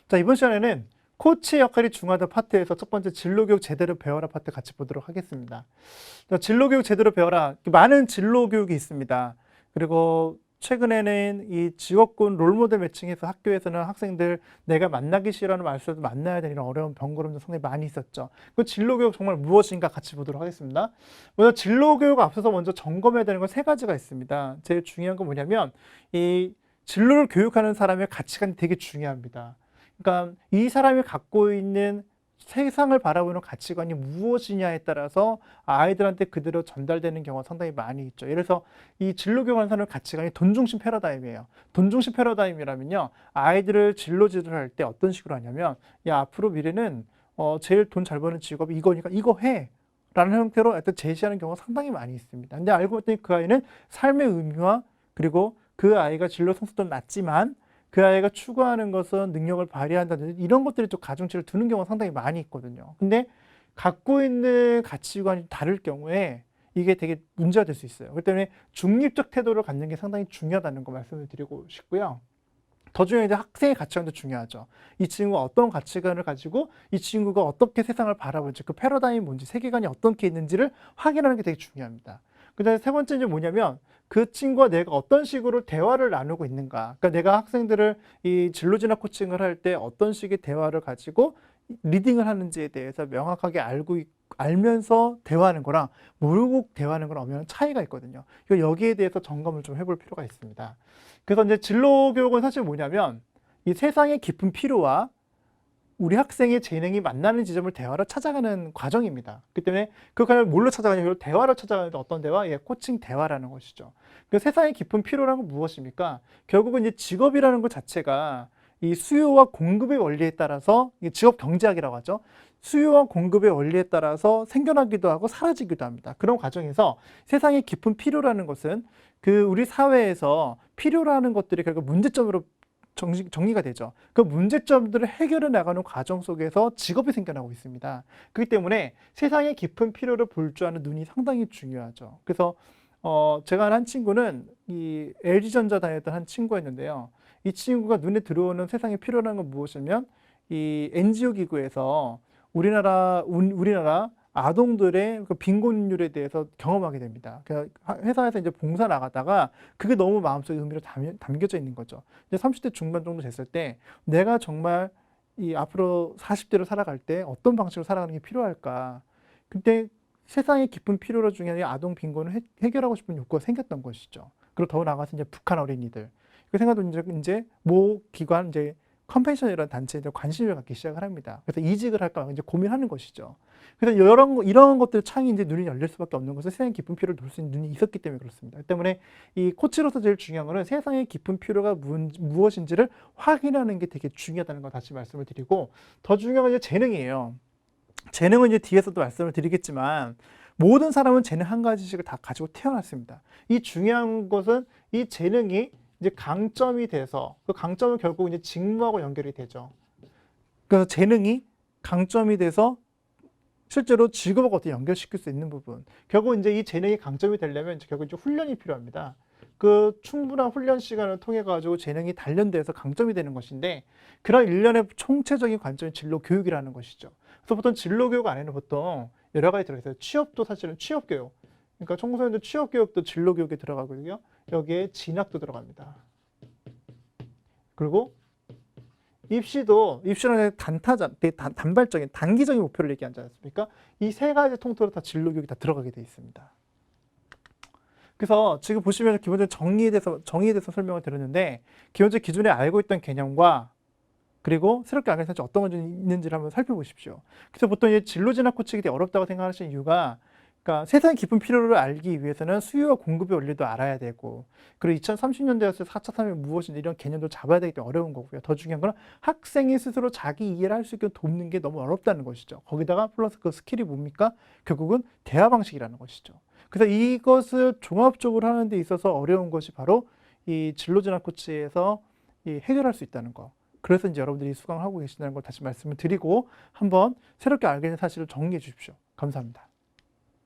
자, 이번 시간에는 코치의 역할이 중요하다 파트에서 첫 번째 진로교육 제대로 배워라 파트 같이 보도록 하겠습니다. 자, 진로교육 제대로 배워라. 많은 진로교육이 있습니다. 그리고 최근에는 이 직업군 롤모델 매칭해서 학교에서는 학생들 내가 만나기 싫어하는 말수도 만나야 되는 이런 어려운 번거로움도 상당히 많이 있었죠. 그 진로교육 정말 무엇인가 같이 보도록 하겠습니다. 먼저 진로교육 앞서서 먼저 점검해야 되는 건 세 가지가 있습니다. 제일 중요한 건 뭐냐면 이 진로를 교육하는 사람의 가치관이 되게 중요합니다. 그러니까 이 사람이 갖고 있는 세상을 바라보는 가치관이 무엇이냐에 따라서 아이들한테 그대로 전달되는 경우가 상당히 많이 있죠. 예를 들어서 이 진로교육하는 사람의 가치관이 돈중심 패러다임이에요. 돈중심 패러다임이라면요, 아이들을 진로 지도를 할 때 어떤 식으로 하냐면, 야, 앞으로 미래는 제일 돈 잘 버는 직업이 이거니까 이거 해 라는 형태로 하여튼 제시하는 경우가 상당히 많이 있습니다. 근데 알고 봤더니 그 아이는 삶의 의미와, 그리고 그 아이가 진로 성숙도 낮지만 그 아이가 추구하는 것은 능력을 발휘한다든지 이런 것들이 좀 가중치를 두는 경우가 상당히 많이 있거든요. 근데 갖고 있는 가치관이 다를 경우에 이게 되게 문제가 될 수 있어요. 그렇기 때문에 중립적 태도를 갖는 게 상당히 중요하다는 거 말씀을 드리고 싶고요. 더 중요한 게 학생의 가치관도 중요하죠. 이 친구가 어떤 가치관을 가지고 이 친구가 어떻게 세상을 바라보는지, 그 패러다임이 뭔지, 세계관이 어떻게 있는지를 확인하는 게 되게 중요합니다. 그다음에 세 번째는 뭐냐면 그 친구와 내가 어떤 식으로 대화를 나누고 있는가. 그러니까 내가 학생들을 이 진로진화 코칭을 할 때 어떤 식의 대화를 가지고 리딩을 하는지에 대해서 명확하게 알면서 대화하는 거랑 모르고 대화하는 거랑 엄연한 차이가 있거든요. 여기에 대해서 점검을 좀 해볼 필요가 있습니다. 그래서 이제 진로 교육은 사실 뭐냐면 이 세상의 깊은 필요와 우리 학생의 재능이 만나는 지점을 대화로 찾아가는 과정입니다. 그렇기 때문에 그 과정을 뭘로 찾아가냐면 대화로 찾아가는데 어떤 대화? 예, 코칭 대화라는 것이죠. 그 세상의 깊은 필요라는 건 무엇입니까? 결국은 이제 직업이라는 것 자체가 이 수요와 공급의 원리에 따라서 직업 경제학이라고 하죠. 수요와 공급의 원리에 따라서 생겨나기도 하고 사라지기도 합니다. 그런 과정에서 세상의 깊은 필요라는 것은 그 우리 사회에서 필요라는 것들이 결국 문제점으로 정리가 되죠. 그 문제점들을 해결해 나가는 과정 속에서 직업이 생겨나고 있습니다. 그렇기 때문에 세상의 깊은 필요를 볼 줄 아는 눈이 상당히 중요하죠. 그래서 제가 한 친구는 이 LG전자 다녔던 한 친구가 있는데요. 이 친구가 눈에 들어오는 세상의 필요라는 건 무엇이냐면 이 NGO 기구에서 우리나라 아동들의 그 빈곤율에 대해서 경험하게 됩니다. 회사에서 이제 봉사 나가다가 그게 너무 마음속에 의미로 담겨져 있는 거죠. 이제 30대 중반 정도 됐을 때 내가 정말 이 앞으로 40대로 살아갈 때 어떤 방식으로 살아가는 게 필요할까? 그때 세상의 깊은 필요로 중에 아동 빈곤을 해결하고 싶은 욕구가 생겼던 것이죠. 그리고 더 나아가서 이제 북한 어린이들. 그 생각도 이제 모 기관 이제 컴패션이라는 단체에 관심을 갖기 시작을 합니다. 그래서 이직을 할까 이제 고민하는 것이죠. 그래서 이런 것들 창이 이제 눈이 열릴 수밖에 없는 것은 세상의 깊은 필요를 볼 수 있는 눈이 있었기 때문에 그렇습니다. 그렇기 때문에 이 코치로서 제일 중요한 것은 세상의 깊은 필요가 무엇인지를 확인하는 게 되게 중요하다는 걸 다시 말씀을 드리고, 더 중요한 건 이제 재능이에요. 재능은 이제 뒤에서도 말씀을 드리겠지만 모든 사람은 재능 한 가지씩을 다 가지고 태어났습니다. 이 중요한 것은 이 재능이 이제 강점이 돼서 그 강점은 결국 이제 직무하고 연결이 되죠. 그래서 재능이 강점이 돼서 실제로 직업하고 어떻게 연결시킬 수 있는 부분. 결국 이제 이 재능이 강점이 되려면 이제 결국 이제 훈련이 필요합니다. 그 충분한 훈련 시간을 통해 가지고 재능이 단련돼서 강점이 되는 것인데, 그런 일련의 총체적인 관점이 진로 교육이라는 것이죠. 그래서 보통 진로 교육 안에는 보통 여러 가지 들어있어요. 취업도 사실은 취업 교육. 그러니까 청소년들 취업 교육도 진로 교육에 들어가거든요. 여기에 진학도 들어갑니다. 그리고 입시는 단발적인 단기적인 목표를 얘기하지 않습니까? 이 세 가지 통틀어 다 진로 교육이 다 들어가게 돼 있습니다. 그래서 지금 보시면 기본적인 정의에 대해서 설명을 드렸는데, 기본적인 기존에 알고 있던 개념과 그리고 새롭게 알게 된 어떤 것이 있는지를 한번 살펴보십시오. 그래서 보통 이 진로 진학 코칭이 되게 어렵다고 생각하시는 이유가, 그러니까 세상의 깊은 필요를 알기 위해서는 수요와 공급의 원리도 알아야 되고, 그리고 2030년대에서 4차 산업이 무엇인지 이런 개념도 잡아야 되기 때문에 어려운 거고요. 더 중요한 건 학생이 스스로 자기 이해를 할 수 있게 돕는 게 너무 어렵다는 것이죠. 거기다가 플러스 그 스킬이 뭡니까? 결국은 대화 방식이라는 것이죠. 그래서 이것을 종합적으로 하는 데 있어서 어려운 것이 바로 이 진로 진학 코치에서 해결할 수 있다는 거. 그래서 이제 여러분들이 수강을 하고 계신다는 걸 다시 말씀을 드리고, 한번 새롭게 알게 된 사실을 정리해 주십시오. 감사합니다.